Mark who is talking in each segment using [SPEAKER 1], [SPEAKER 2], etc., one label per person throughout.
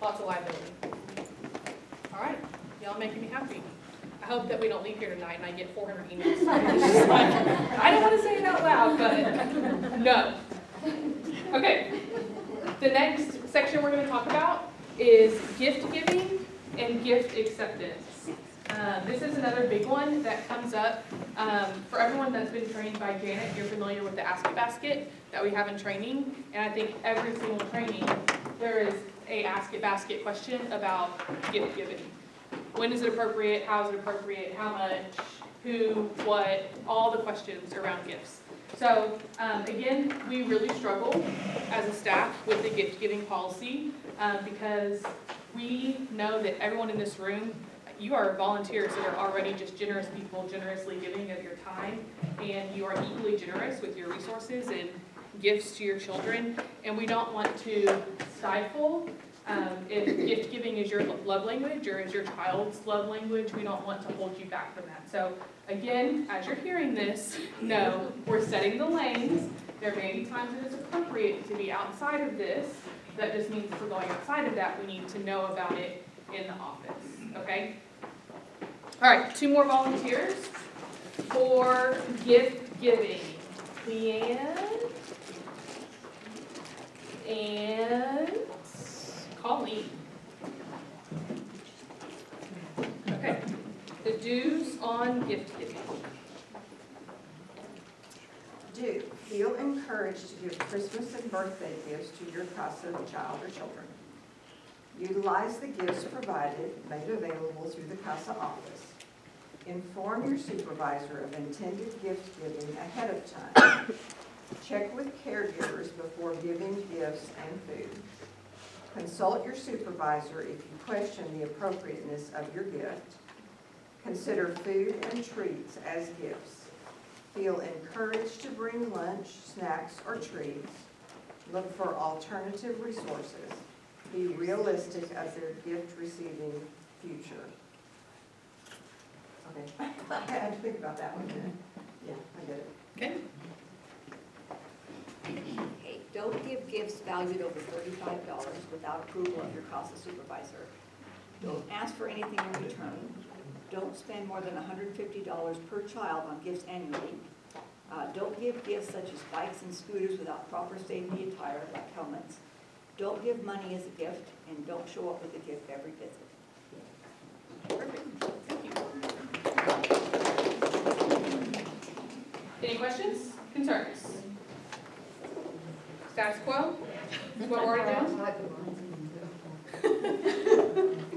[SPEAKER 1] lots of liability. All right, y'all making me happy. I hope that we don't leave here tonight and I get 400 emails. It's just like, I don't want to say it out loud, but no. Okay, the next section we're going to talk about is gift giving and gift acceptance. This is another big one that comes up. For everyone that's been trained by Janet, you're familiar with the Ask It Basket that we have in training. And I think every single training, there is a Ask It Basket question about gift giving. When is it appropriate? How is it appropriate? How much? Who? What? All the questions around gifts. So again, we really struggle as a staff with the gift giving policy because we know that everyone in this room, you are volunteers that are already just generous people, generously giving of your time, and you are equally generous with your resources and gifts to your children. And we don't want to stifle. If gift giving is your love language or is your child's love language, we don't want to hold you back from that. So again, as you're hearing this, no, we're setting the lanes. There may be times that it's appropriate to be outside of this. That just means if we're going outside of that, we need to know about it in the office, okay? All right, 2 more volunteers for gift giving. Leanne and Colleen. Okay, the dues on gift giving.
[SPEAKER 2] Do feel encouraged to give Christmas and birthday gifts to your Casa child or children. Utilize the gifts provided, made available through the Casa office. Inform your supervisor of intended gift giving ahead of time. Check with caregivers before giving gifts and food. Consult your supervisor if you question the appropriateness of your gift. Consider food and treats as gifts. Feel encouraged to bring lunch, snacks, or treats. Look for alternative resources. Be realistic of their gift receiving future. Okay, I had to think about that one. Yeah, I get it.
[SPEAKER 1] Okay.
[SPEAKER 3] Okay, don't give gifts valued over $35 without approval of your Casa supervisor. Don't ask for anything in return. Don't spend more than $150 per child on gifts annually. Don't give gifts such as bikes and scooters without proper safety attire like helmets. Don't give money as a gift, and don't show up with a gift every visit.
[SPEAKER 1] Perfect. Thank you. Any questions? Concerns? Status quo? Is what we're already doing?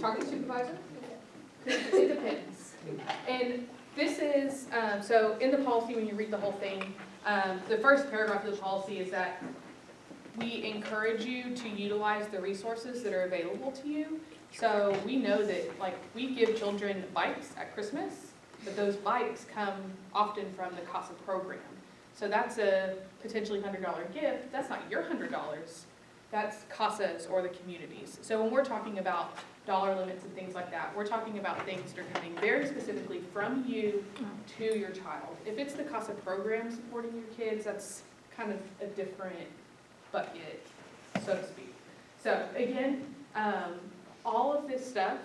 [SPEAKER 1] Talk to the supervisor? It depends. And this is, so in the policy, when you read the whole thing, the first paragraph of the policy is that we encourage you to utilize the resources that are available to you. So we know that, like, we give children bikes at Christmas, but those bikes come often from the Casa program. So that's a potentially $100 gift. That's not your $100. That's Casa's or the community's. So when we're talking about dollar limits and things like that, we're talking about things that are coming very specifically from you to your child. If it's the Casa program supporting your kids, that's kind of a different bucket, so to speak. So again, all of this stuff,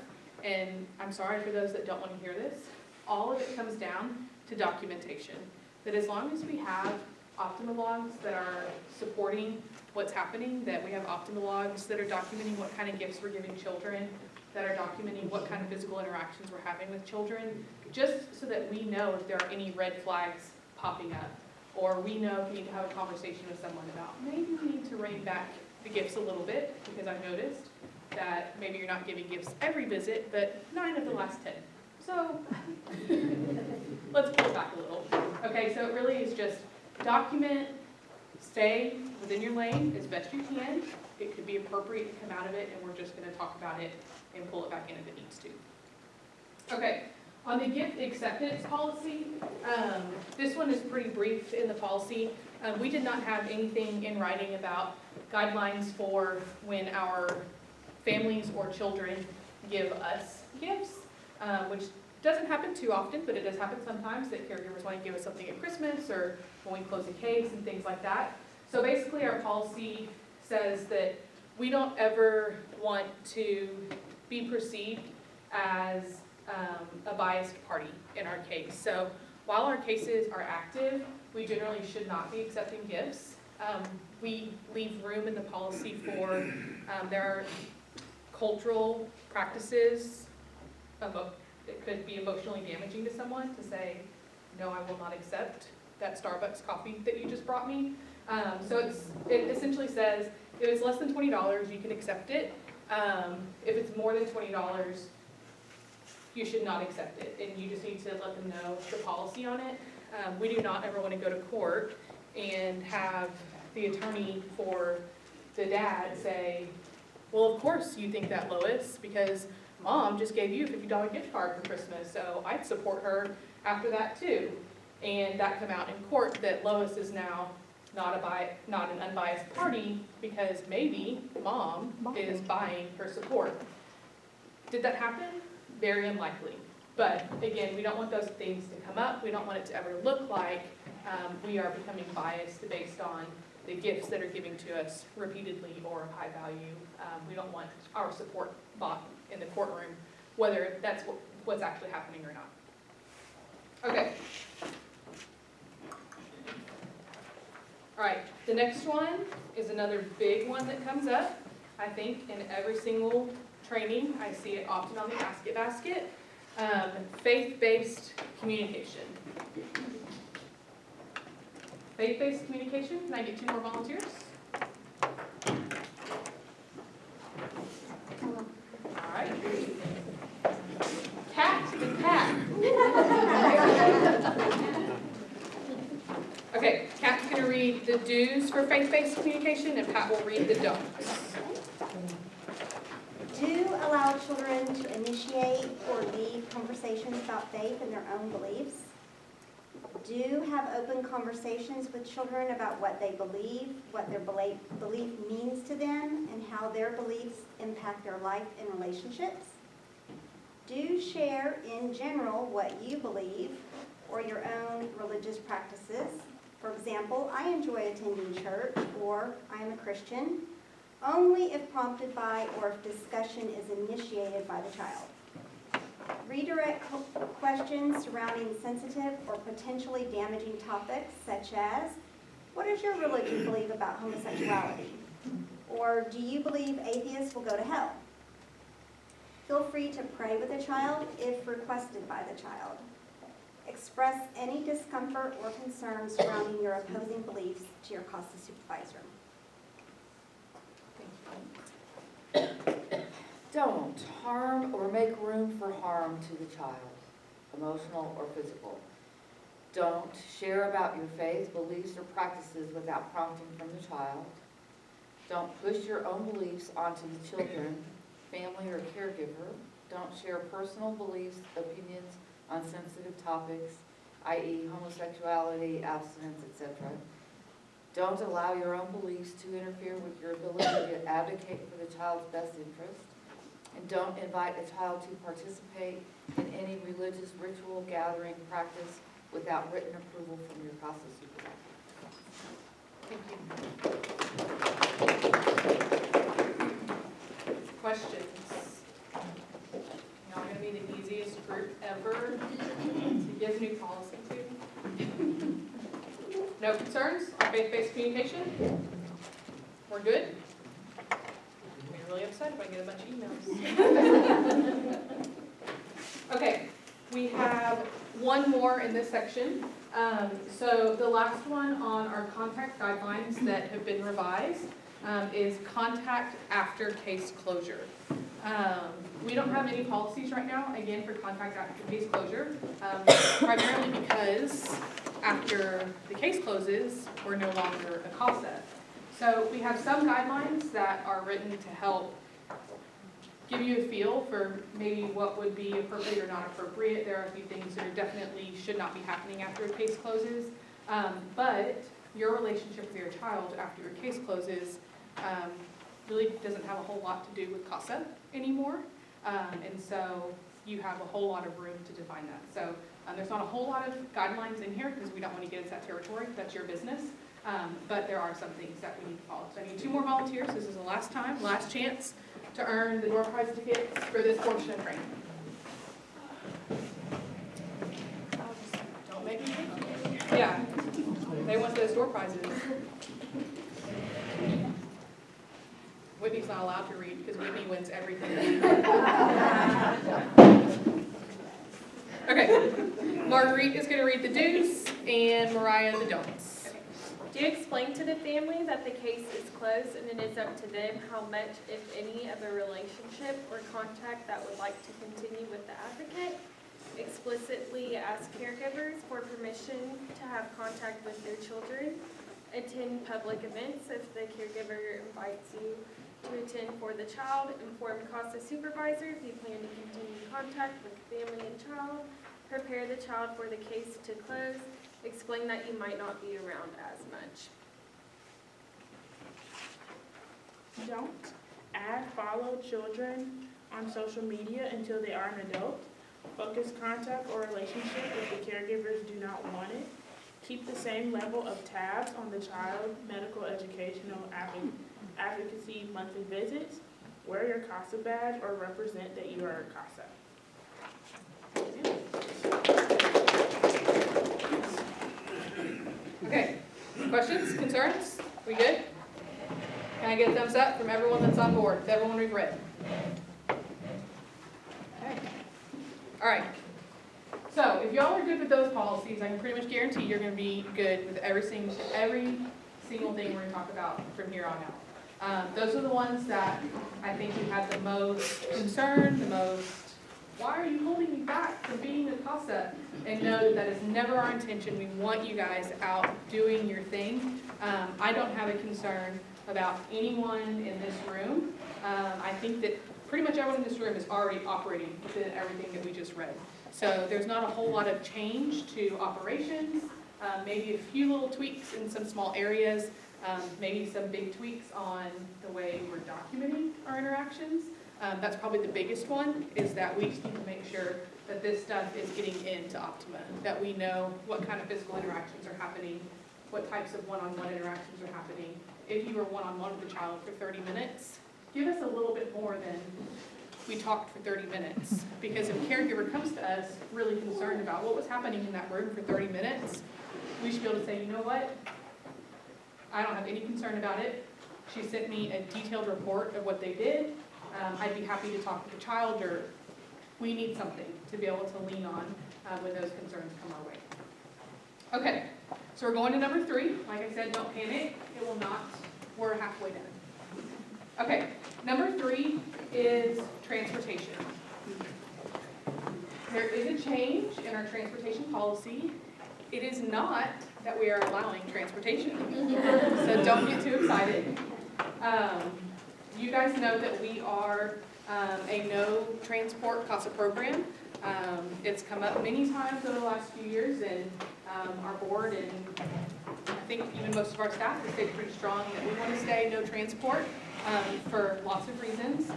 [SPEAKER 1] and I'm sorry for those that don't want to hear this, all of it comes down to documentation. That as long as we have optimalogs that are supporting what's happening, that we have optimalogs that are documenting what kind of gifts we're giving children, that are documenting what kind of physical interactions we're having with children, just so that we know if there are any red flags popping up, or we know if we need to have a conversation with someone about maybe we need to rein back the gifts a little bit, because I've noticed that maybe you're not giving gifts every visit, but 9 of the last 10. So let's pull it back a little. Okay, so it really is just document, stay within your lane as best you can. It could be appropriate to come out of it, and we're just going to talk about it and pull it back in if it needs to. Okay, on the gift acceptance policy, this one is pretty brief in the policy. We did not have anything in writing about guidelines for when our families or children give us gifts, which doesn't happen too often, but it does happen sometimes that caregivers want to give us something at Christmas or when we close a case and things like that. So basically our policy says that we don't ever want to be perceived as a biased party in our case. So while our cases are active, we generally should not be accepting gifts. We leave room in the policy for, there are cultural practices, it could be emotionally damaging to someone to say, no, I will not accept that Starbucks coffee that you just brought me. So it essentially says, if it's less than $20, you can accept it. If it's more than $20, you should not accept it, and you just need to let them know the policy on it. We do not ever want to go to court and have the attorney for the dad say, well, of course you think that, Lois, because Mom just gave you a $50 gift card for Christmas, so I'd support her after that too. And that come out in court that Lois is now not an unbiased party because maybe Mom is buying her support. Did that happen? Very unlikely. But again, we don't want those things to come up. We don't want it to ever look like we are becoming biased based on the gifts that are given to us repeatedly or of high value. We don't want our support bought in the courtroom, whether that's what's actually happening or not. Okay. All right, the next one is another big one that comes up, I think, in every single training. I see it often on the Ask It Basket. Faith-based communication. Faith-based communication, can I get 2 more volunteers? All right. Cat, the cat. Okay, Kat's gonna read the do's for faith-based communication and Pat will read the don'ts.
[SPEAKER 4] Do allow children to initiate or lead conversations about faith and their own beliefs. Do have open conversations with children about what they believe, what their belief means to them, and how their beliefs impact their life and relationships. Do share in general what you believe or your own religious practices. For example, I enjoy attending church, or I am a Christian, only if prompted by or if discussion is initiated by the child. Redirect questions surrounding sensitive or potentially damaging topics such as, what does your religion believe about homosexuality? Or do you believe atheists will go to hell? Feel free to pray with the child if requested by the child. Express any discomfort or concern surrounding your opposing beliefs to your Casa supervisor.
[SPEAKER 5] Don't harm or make room for harm to the child, emotional or physical. Don't share about your faith, beliefs, or practices without prompting from the child. Don't push your own beliefs onto the children, family, or caregiver. Don't share personal beliefs, opinions on sensitive topics, i.e. homosexuality, abstinence, etc. Don't allow your own beliefs to interfere with your ability to advocate for the child's best interest. And don't invite a child to participate in any religious ritual, gathering, practice without written approval from your Casa supervisor.
[SPEAKER 1] Thank you. Questions? Y'all are going to be the easiest group ever to give new policy to. No concerns on faith-based communication? We're good? I'm really upset if I get a bunch of emails. Okay, we have one more in this section. So the last one on our contact guidelines that have been revised is contact after case closure. We don't have any policies right now, again, for contact after case closure, primarily because after the case closes, we're no longer a Casa. So we have some guidelines that are written to help give you a feel for maybe what would be appropriate or not appropriate. There are a few things that are definitely should not be happening after a case closes. But your relationship with your child after your case closes really doesn't have a whole lot to do with Casa anymore. And so you have a whole lot of room to define that. So there's not a whole lot of guidelines in here because we don't want to get into that territory. That's your business. But there are some things that we need to follow. So I need 2 more volunteers. This is the last time, last chance to earn the door prize tickets for this portion of training. Don't make me think. Yeah, they want those door prizes. Whitney's not allowed to read because Whitney wins everything. Okay, Marguerite is going to read the do's and Mariah the don'ts.
[SPEAKER 6] Do explain to the family that the case is closed and it is up to them how much, if any, of a relationship or contact that would like to continue with the advocate. Explicitly ask caregivers for permission to have contact with their children. Attend public events if the caregiver invites you to attend for the child. Inform Casa supervisor if you plan to continue contact with the family and child. Prepare the child for the case to close. Explain that you might not be around as much.
[SPEAKER 7] Don't add follow children on social media until they are an adult. Focus contact or relationship if the caregivers do not want it. Keep the same level of tabs on the child, medical, educational, advocacy monthly visits. Wear your Casa badge or represent that you are a Casa.
[SPEAKER 1] Okay, questions, concerns? We good? Can I get a thumbs up from everyone that's on board? Is everyone we've read? Okay. All right. So if y'all are good with those policies, I can pretty much guarantee you're going to be good with every single thing we're going to talk about from here on out. Those are the ones that I think you have the most concern, the most, why are you holding me back from being a Casa? And know that that is never our intention. We want you guys out doing your thing. I don't have a concern about anyone in this room. I think that pretty much everyone in this room is already operating within everything that we just read. So there's not a whole lot of change to operations, maybe a few little tweaks in some small areas, maybe some big tweaks on the way we're documenting our interactions. That's probably the biggest one, is that we just need to make sure that this stuff is getting into Optima, that we know what kind of physical interactions are happening, what types of one-on-one interactions are happening. If you were one-on-one with a child for 30 minutes, give us a little bit more than we talked for 30 minutes. Because if a caregiver comes to us really concerned about what was happening in that room for 30 minutes, we should be able to say, you know what? I don't have any concern about it. She sent me a detailed report of what they did. I'd be happy to talk to the child, or we need something to be able to lean on when those concerns come our way. Okay, so we're going to number 3. Like I said, don't panic. It will not. We're halfway done. Okay, number 3 is transportation. There is a change in our transportation policy. It is not that we are allowing transportation, so don't get too excited. You guys know that we are a no transport Casa program. It's come up many times over the last few years, and our board and I think even most of our staff has stayed pretty strong that we want to stay no transport for lots of reasons.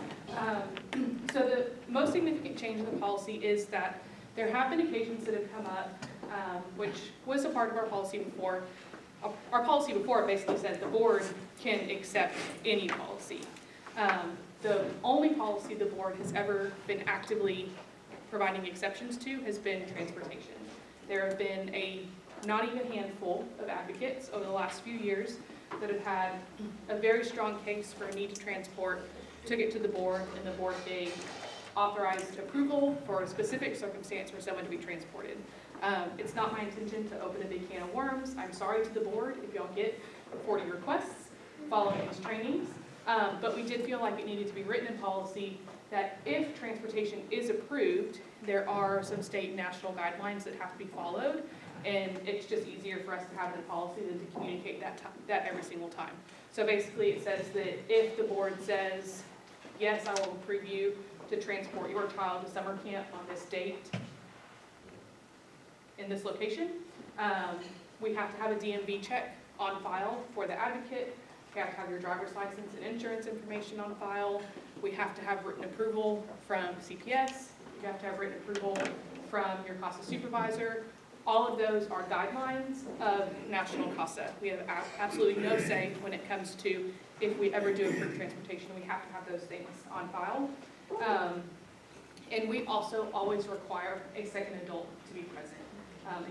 [SPEAKER 1] So the most significant change in the policy is that there have been occasions that have come up, which was a part of our policy before. Our policy before basically said the board can accept any policy. The only policy the board has ever been actively providing exceptions to has been transportation. There have been a not even handful of advocates over the last few years that have had a very strong case for a need to transport, took it to the board, and the board gave authorized approval for a specific circumstance for someone to be transported. It's not my intention to open a big can of worms. I'm sorry to the board if y'all get 40 requests following these trainings. But we did feel like it needed to be written in policy that if transportation is approved, there are some state and national guidelines that have to be followed, and it's just easier for us to have it in policy than to communicate that every single time. So basically it says that if the board says, yes, I will approve you to transport your child to summer camp on this date in this location, we have to have a DMV check on file for the advocate. You have to have your driver's license and insurance information on file. We have to have written approval from CPS. You have to have written approval from your Casa supervisor, all of those are guidelines of National Casa. We have absolutely no say when it comes to if we ever do approved transportation, we have to have those things on file. And we also always require a second adult to be present.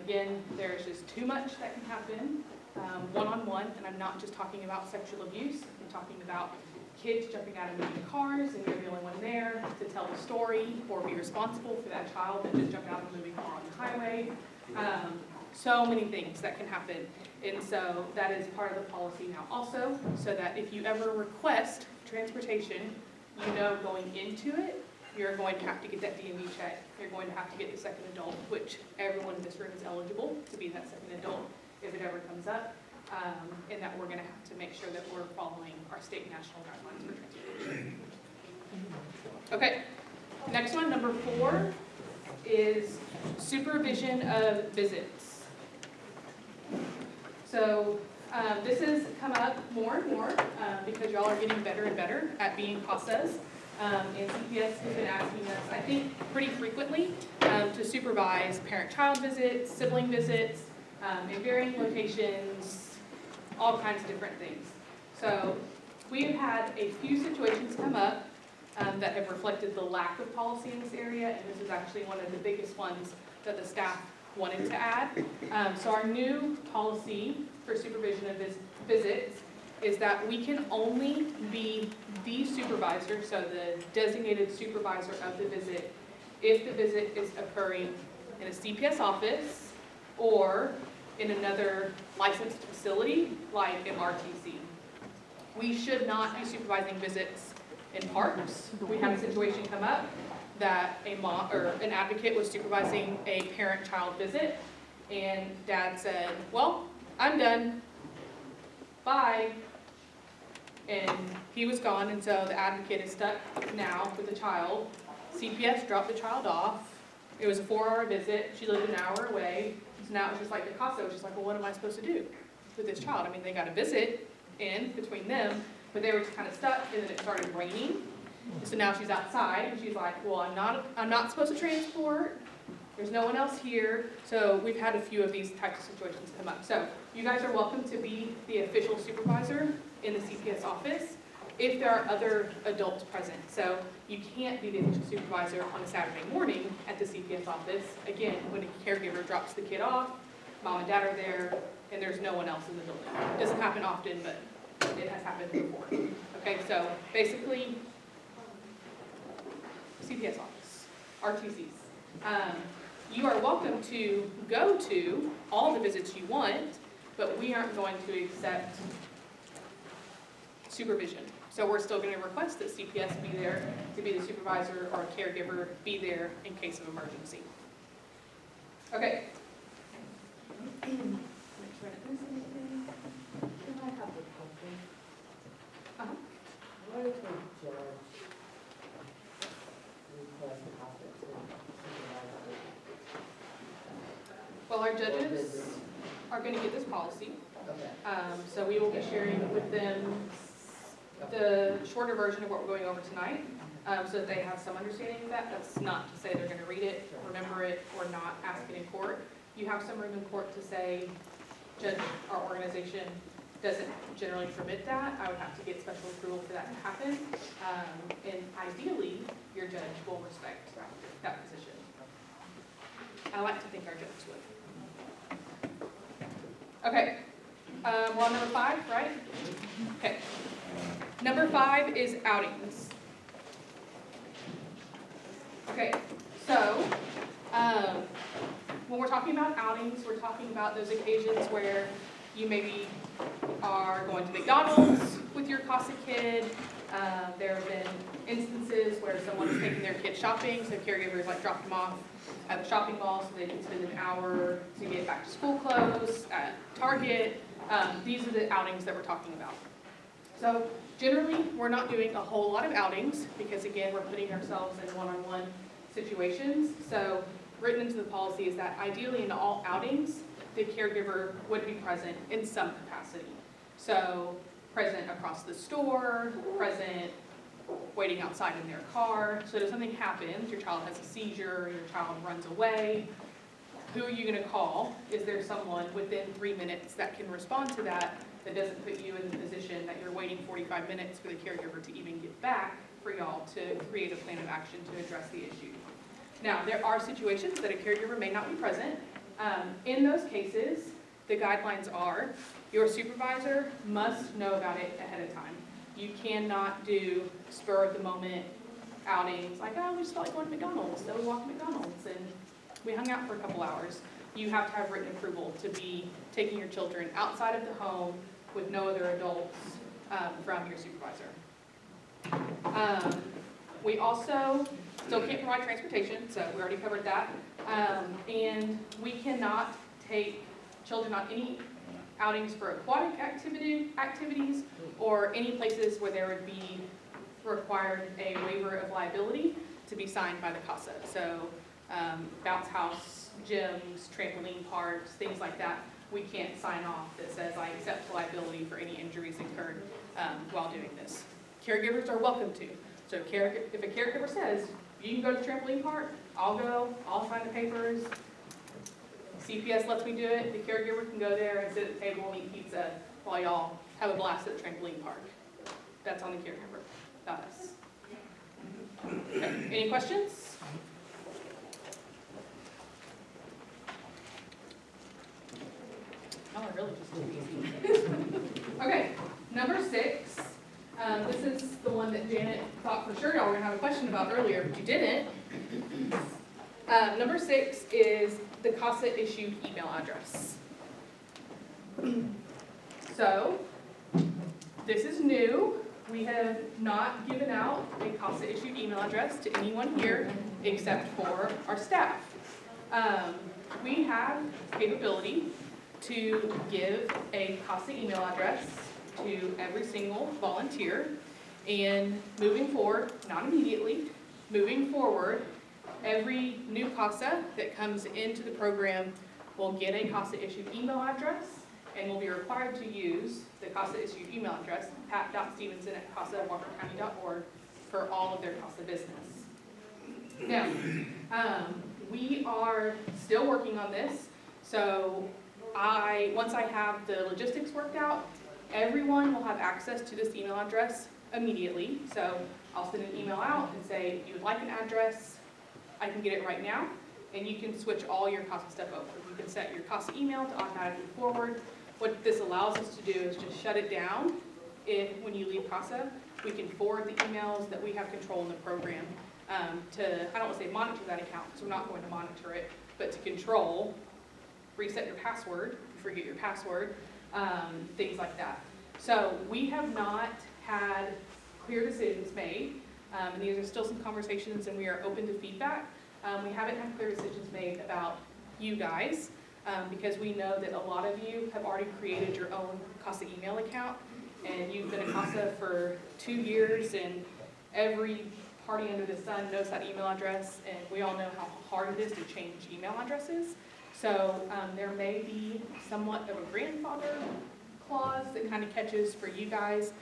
[SPEAKER 1] Again, there's just too much that can happen one-on-one, and I'm not just talking about sexual abuse, I'm talking about kids jumping out of moving cars and you're the only one there to tell the story or be responsible for that child that just jumped out of a moving car on the highway. So many things that can happen. And so that is part of the policy now also, so that if you ever request transportation, you know going into it, you're going to have to get that DMV check. You're going to have to get the second adult, which everyone in this room is eligible to be that second adult if it ever comes up. And that we're going to have to make sure that we're following our state and national guidelines for transportation. Okay, next one, number 4, is supervision of visits. So this has come up more and more because y'all are getting better and better at being CASAs. And CPS has been asking us, I think, pretty frequently to supervise parent-child visits, sibling visits, in varying locations, all kinds of different things. So we've had a few situations come up that have reflected the lack of policy in this area, and this is actually one of the biggest ones that the staff wanted to add. So our new policy for supervision of visits is that we can only be the supervisor, so the designated supervisor of the visit, if the visit is occurring in a CPS office or in another licensed facility like MRTC. We should not be supervising visits in parks. We had a situation come up that a mom or an advocate was supervising a parent-child visit, and dad said, well, I'm done, bye. And he was gone, and so the advocate is stuck now with the child. CPS dropped the child off. It was a 4-hour visit. She lived an hour away. So now it's just like the CASA was just like, well, what am I supposed to do with this child? I mean, they got a visit in between them, but they were just kind of stuck, and then it started raining. So now she's outside, and she's like, well, I'm not supposed to transport. There's no one else here. So we've had a few of these types of situations come up. So you guys are welcome to be the official supervisor in the CPS office if there are other adults present. So you can't be the official supervisor on a Saturday morning at the CPS office. Again, when a caregiver drops the kid off, mom and dad are there, and there's no one else in the building. It doesn't happen often, but it has happened before. Okay, so basically, CPS office, RTCs. You are welcome to go to all the visits you want, but we aren't going to accept supervision. So we're still going to request that CPS be there to be the supervisor or a caregiver be there in case of emergency. Okay.
[SPEAKER 5] Can I have a question?
[SPEAKER 1] Uh-huh.
[SPEAKER 5] What if a judge requests a copy to supervise?
[SPEAKER 1] Well, our judges are going to get this policy.
[SPEAKER 5] Okay.
[SPEAKER 1] So we will be sharing with them the shorter version of what we're going over tonight, so that they have some understanding of that. That's not to say they're going to read it, remember it, or not ask it in court. You have some room in court to say, Judge, our organization doesn't generally permit that. I would have to get special approval for that to happen. And ideally, your judge will respect that position. I like to think our judge would. Okay, we're on number 5, right? Okay. Number 5 is outings. Okay, so when we're talking about outings, we're talking about those occasions where you maybe are going to McDonald's with your CASA kid. There have been instances where someone's taking their kid shopping, so caregivers like dropped them off at the shopping mall so they can spend an hour to get back to school clothes at Target. These are the outings that we're talking about. So generally, we're not doing a whole lot of outings because, again, we're putting ourselves in one-on-one situations. So written into the policy is that ideally in all outings, the caregiver would be present in some capacity. So present across the store, present waiting outside in their car. So if something happens, your child has a seizure, your child runs away, who are you gonna call? Is there someone within 3 minutes that can respond to that doesn't put you in the position that you're waiting 45 minutes for the caregiver to even get back for y'all to create a plan of action to address the issue? Now, there are situations that a caregiver may not be present. In those cases, the guidelines are your supervisor must know about it ahead of time. You cannot do spur of the moment outings like, oh, we just felt like going to McDonald's, so we walked to McDonald's and we hung out for a couple hours. You have to have written approval to be taking your children outside of the home with no other adults from your supervisor. We also still can't provide transportation, so we already covered that. And we cannot take children on any outings for aquatic activities or any places where there would be required a waiver of liability to be signed by the Casa. So bounce house, gyms, trampoline parks, things like that, we can't sign off that says I accept liability for any injuries incurred while doing this. Caregivers are welcome to. So if a caregiver says, you can go to the trampoline park, I'll go, I'll sign the papers, CPS lets me do it, the caregiver can go there and sit at the table and eat pizza while y'all have a blast at the trampoline park. That's on the caregiver, not us. Okay. Any questions? Oh, really just too easy. Okay, number 6. This is the one that Janet thought for sure y'all were going to have a question about earlier, but you didn't. Number 6 is the Casa issued email address. So, this is new. We have not given out a Casa issued email address to anyone here except for our staff. We have capability to give a Casa email address to every single volunteer, and moving forward, not immediately, moving forward, every new Casa that comes into the program will get a Casa issued email address and will be required to use the Casa issued email address, pat.stevenson@casawalkercounty.org, for all of their Casa business. Now, we are still working on this, so once I have the logistics worked out, everyone will have access to this email address immediately. So I'll send an email out and say, if you would like an address, I can get it right now, and you can switch all your Casa stuff over. You can set your Casa email to automatically forward. What this allows us to do is just shut it down. When you leave Casa, we can forward the emails that we have control in the program to, I don't want to say monitor that account, because we're not going to monitor it, but to control, reset your password, forget your password, things like that. So we have not had clear decisions made, and these are still some conversations, and we are open to feedback. We haven't had clear decisions made about you guys, because we know that a lot of you have already created your own Casa email account, and you've been a Casa for 2 years, and every party under the sun knows that email address, and we all know how hard it is to change email addresses. So there may be somewhat of a grandfather clause that kind of catches for you guys,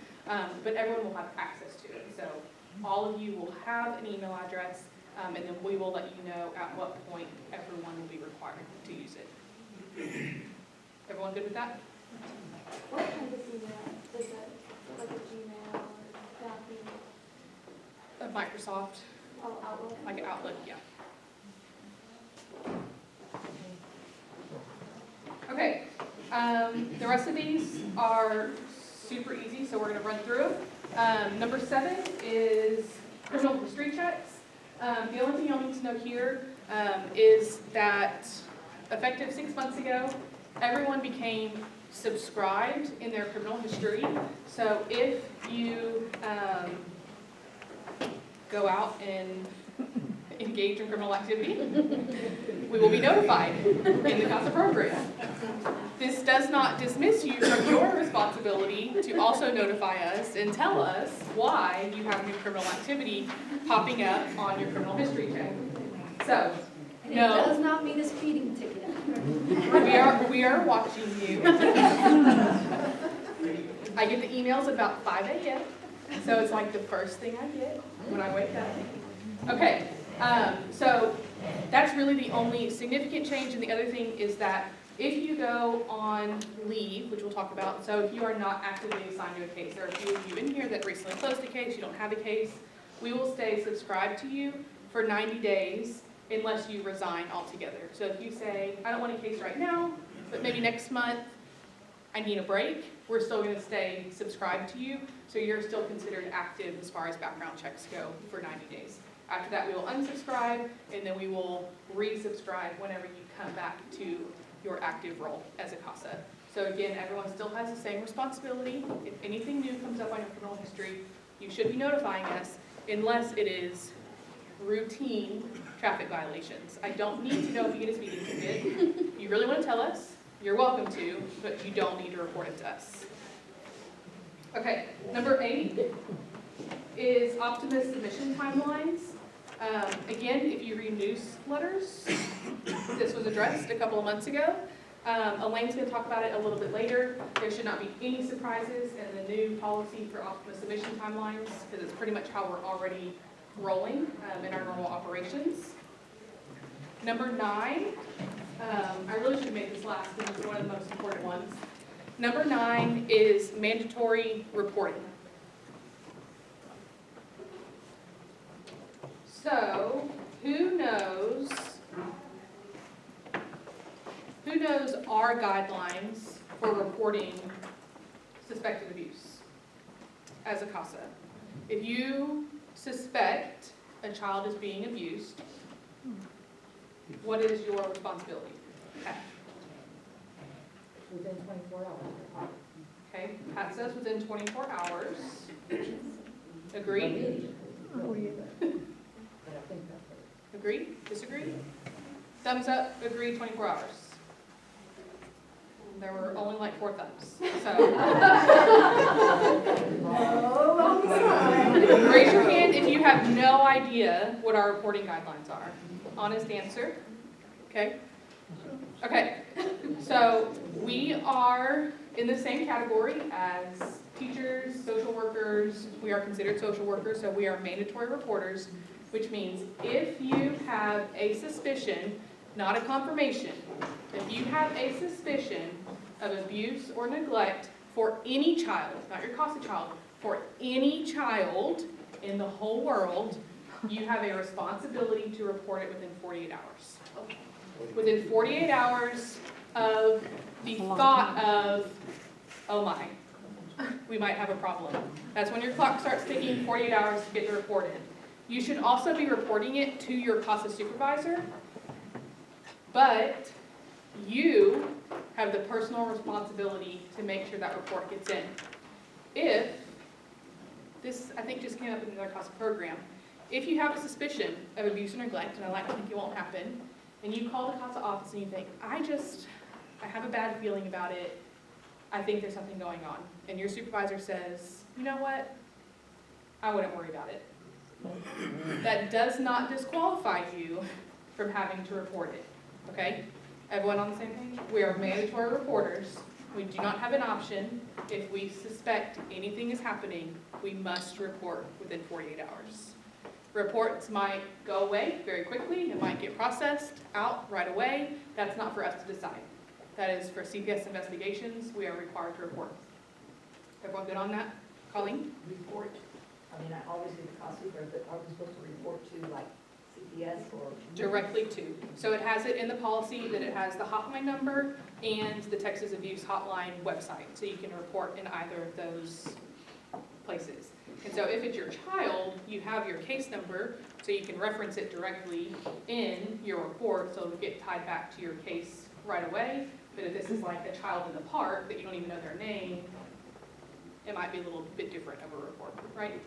[SPEAKER 1] but everyone will have access to it. So all of you will have an email address, and then we will let you know at what point everyone will be required to use it. Everyone good with that?
[SPEAKER 6] What kind of email? Is it like a Gmail or Yahoo?
[SPEAKER 1] A Microsoft,
[SPEAKER 6] Oh, Outlook?
[SPEAKER 1] like an Outlook, yeah. Okay, the rest of these are super easy, so we're going to run through them. Number 7 is criminal history checks. The only thing you'll need to know here is that effective 6 months ago, everyone became subscribed in their criminal history. So if you go out and engage in criminal activity, we will be notified in the Casa program. This does not dismiss you from your responsibility to also notify us and tell us why you have new criminal activity popping up on your criminal history check. So,
[SPEAKER 3] And
[SPEAKER 1] no.
[SPEAKER 3] it does not mean a speeding ticket.
[SPEAKER 1] We are watching you. I get the emails at about 5 a.m., so it's like the first thing I get when I wake up. Okay, so that's really the only significant change, and the other thing is that if you go on leave, which we'll talk about, so if you are not actively assigned to a case, there are a few of you in here that recently closed a case, you don't have a case, we will stay subscribed to you for 90 days unless you resign altogether. So if you say, I don't want a case right now, but maybe next month I need a break, we're still going to stay subscribed to you, so you're still considered active as far as background checks go for 90 days. After that, we will unsubscribe, and then we will resubscribe whenever you come back to your active role as a Casa. So again, everyone still has the same responsibility. If anything new comes up on your criminal history, you should be notifying us, unless it is routine traffic violations. I don't need to know if you get a speeding ticket. If you really want to tell us, you're welcome to, but you don't need to report it to us. Okay, number 8 is Optimus submission timelines. Again, if you read newsletters, this was addressed a couple of months ago. Elaine's going to talk about it a little bit later. There should not be any surprises in the new policy for Optimus submission timelines, because it's pretty much how we're already rolling in our normal operations. Number 9, I really should have made this last because it's one of the most important ones. Number 9 is mandatory reporting. So, who knows our guidelines for reporting suspected abuse as a Casa? If you suspect a child is being abused, what is your responsibility? Okay.
[SPEAKER 5] Within 24 hours.
[SPEAKER 1] Okay, Pat says within 24 hours. Agreed?
[SPEAKER 5] But I think that's
[SPEAKER 1] Agreed? Disagreed? Thumbs up, agreed, 24 hours. There were only like 4 thumbs, so. Raise your hand if you have no idea what our reporting guidelines are. Honest answer, okay? Okay, so we are in the same category as teachers, social workers. We are considered social workers, so we are mandatory reporters, which means if you have a suspicion, not a confirmation, if you have a suspicion of abuse or neglect for any child, not your Casa child, for any child in the whole world, you have a responsibility to report it within 48 hours. Within 48 hours of the thought of, oh my, we might have a problem. That's when your clock starts ticking, 48 hours to get the report in. You should also be reporting it to your Casa supervisor, but you have the personal responsibility to make sure that report gets in. If, this I think just came up in another Casa program, if you have a suspicion of abuse or neglect, and I like to think it won't happen, and you call the Casa office and you think, I have a bad feeling about it, I think there's something going on, and your supervisor says, you know what, I wouldn't worry about it. That does not disqualify you from having to report it, okay? Everyone on the same page? We are mandatory reporters. We do not have an option. If we suspect anything is happening, we must report within 48 hours. Reports might go away very quickly. It might get processed out right away. That's not for us to decide. That is for CPS investigations. We are required to report. Everyone good on that? Colleen?
[SPEAKER 3] Report, I mean, obviously the Casa, but are we supposed to report to like CPS or?
[SPEAKER 1] Directly to. So it has it in the policy that it has the hotline number and the Texas Abuse Hotline website. So you can report in either of those places. And so if it's your child, you have your case number, so you can reference it directly in your report, so it'll get tied back to your case right away. But if this is like a child in the park that you don't even know their name, it might be a little bit different of a report, right?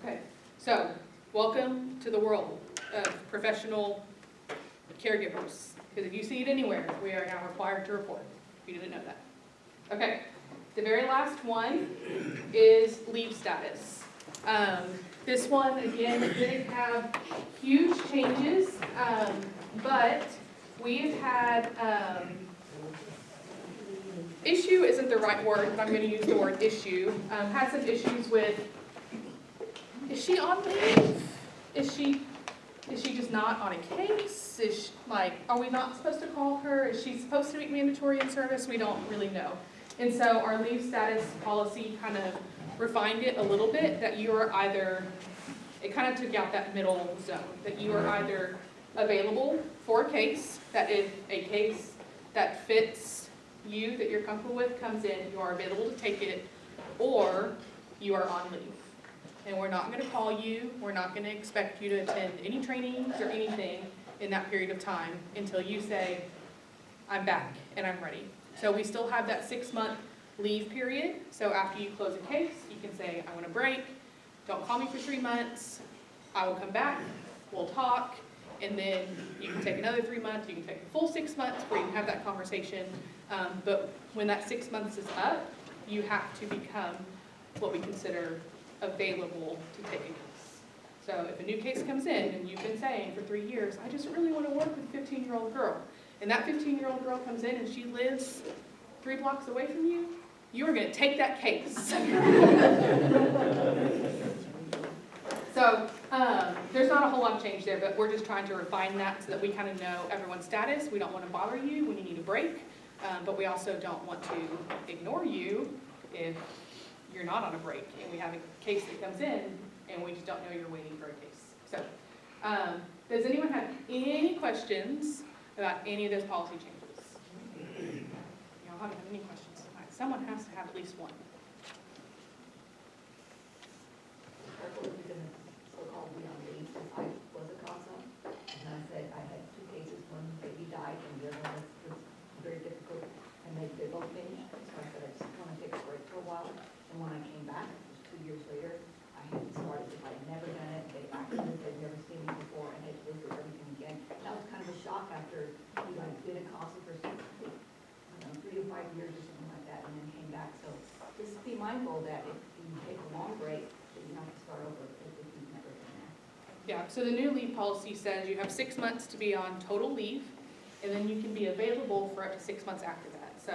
[SPEAKER 1] Okay, so welcome to the world of professional caregivers. Because if you see it anywhere, we are now required to report, if you didn't know that. Okay. The very last one is leave status. This one, again, didn't have huge changes, but we've had, issue isn't the right word, but I'm going to use the word issue. Had some issues with, is she on leave? Is she just she's not on a case? Are we not supposed to call her? Is she supposed to be mandatory in service? We don't really know. And so our leave status policy kind of refined it a little bit, that you are either, it kind of took out that middle zone, that you are either available for a case, that if a case that fits you, that you're comfortable with, comes in, you are available to take it, or you are on leave. And we're not gonna call you, we're not gonna expect you to attend any trainings or anything in that period of time until you say, I'm back and I'm ready. So we still have that 6-month leave period. So after you close a case, you can say, I want a break, don't call me for 3 months, I will come back, we'll talk, and then you can take another 3 months, you can take the full 6 months where you can have that conversation. But when that 6 months is up, you have to become what we consider available to take a case. So if a new case comes in and you've been saying for 3 years, I just really want to work with a 15-year-old girl, and that 15-year-old girl comes in and she lives 3 blocks away from you, you are going to take that case. So there's not a whole lot of change there, but we're just trying to refine that so that we kind of know everyone's status. We don't want to bother you when you need a break, but we also don't want to ignore you if you're not on a break and we have a case that comes in and we just don't know you're waiting for a case. So does anyone have any questions about any of those policy changes? Y'all haven't had any questions tonight. Someone has to have at least one.
[SPEAKER 8] So-called be on leave, since I was a Casa, and I said I had 2 cases, one baby died, and the other one was very difficult, and they both finished, so I said I just want to take a break for a while, and when I came back, it was 2 years later, I had started, if I'd never done it, they acted as they'd never seen me before, and had to go through everything again. That was kind of a shock after, I did a Casa for 3 to 5 years or something like that, and then came back, so just be mindful that if you take a long break, that you have to start over if you've never been there.
[SPEAKER 1] Yeah, so the new leave policy says you have 6 months to be on total leave, and then you can be available for up to 6 months after that. So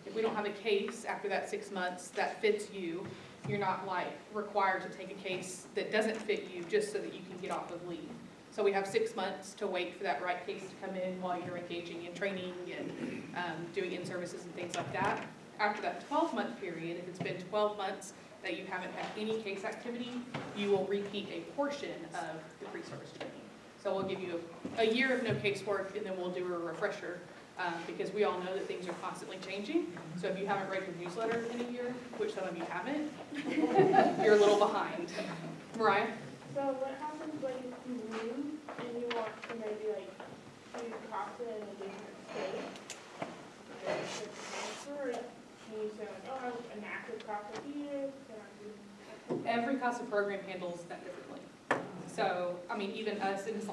[SPEAKER 1] if we don't have a case after that 6 months that fits you, you're not required to take a case that doesn't fit you just so that you can get off of leave. So we have 6 months to wait for that right case to come in while you're engaging in training and doing in-services and things like that. After that 12-month period, if it's been 12 months that you haven't had any case activity, you will repeat a portion of the pre-service training. So we'll give you a year of no casework, and then we'll do a refresher because we all know that things are constantly changing. So if you haven't read your newsletter in a year, which some of you haven't, you're a little behind. Mariah?
[SPEAKER 7] So what happens when you move and you want to maybe do Casa in a different state? Or can you say oh, I have an active Casa here, can I do?
[SPEAKER 1] Every CASA program handles that differently. So, I mean, even us, it's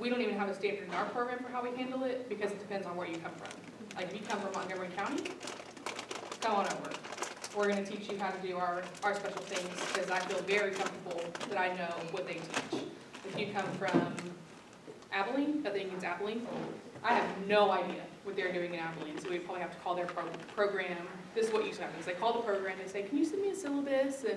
[SPEAKER 1] we don't even have a standard in our program for how we handle it because it depends on where you come from. Like if you come from Montgomery County, come on over. We're going to teach you how to do our special things because I feel very comfortable that I know what they teach. If you come from Abilene, I think it's Abilene, I have no idea what they're doing in Abilene, so we'd probably have to call their program. This is what usually happens. They call the program, they say, can you send me a syllabus? And